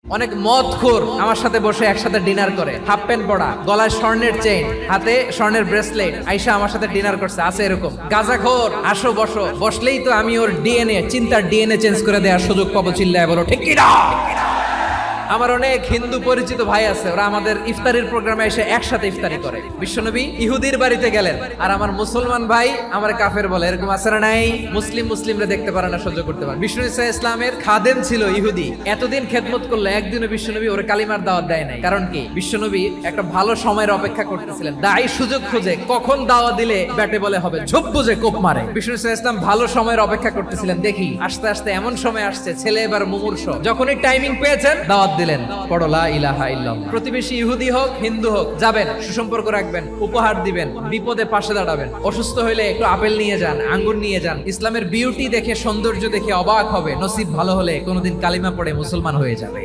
অনেক মদখোর আমার সাথে বসে একসাথে ডিনার করে, হাফ প্যান্ট পরা, গলায় স্বর্ণের চেইন, হাতে স্বর্ণের ব্রেসলেট, আইসা আমার সাথে ডিনার করছে। আছে এরকম গাঁজাখোর, আসো বসো, বসলেই তো আমি ওর ডিএনএ, চিন্তার ডিএনএ চেঞ্জ করে দেওয়ার সুযোগ পাবো। চিল্লায় বলো ঠিক কি না? আমার অনেক হিন্দু পরিচিত ভাই আছে, ওরা আমাদের ইফতারির প্রোগ্রামে এসে একসাথে ইফতারি করে। বিশ্বনবী ইহুদির বাড়িতে গেলেন, আর আমার মুসলমান ভাই আমার কাফের বলে। এরকম আছে না নাই? মুসলিমরা দেখতে পারে না, সহ্য করতে পারে। বিষ্ণু ইসা ইসলামের খাদেম ছিল ইহুদি, এতদিন খেদমত করলো, একদিনও বিশ্বনবী ওর কালিমার দাওয়াত দেয় নাই। কারণ কি? বিশ্বনবী একটা ভালো সময়ের অপেক্ষা করতেছিলেন। দায়ী সুযোগ খুঁজে কখন দাওয়া দিলে ব্যাটে বলে হবে, ঝোপ বুঝে কোপ মারে। বিষ্ণু ইসা ইসলাম ভালো সময়ের অপেক্ষা করতেছিলেন। দেখি আস্তে আস্তে এমন সময় আসছে, ছেলে এবার মুমূর্ষ। যখনই টাইমিং পেয়েছেন দাওয়াত দিলেন, পড়ো লা ইলাহা ইল্লাল্লাহ। প্রতিবেশী ইহুদি হোক হিন্দু হোক, যাবেন, সুসম্পর্ক রাখবেন, উপহার দিবেন, বিপদে পাশে দাঁড়াবেন। অসুস্থ হইলে একটু আপেল নিয়ে যান, আঙ্গুর নিয়ে যান। ইসলামের বিউটি দেখে, সৌন্দর্য দেখে অবাক হবে। নসিব ভালো হলে কোনোদিন কালিমা পড়ে মুসলমান হয়ে যাবে।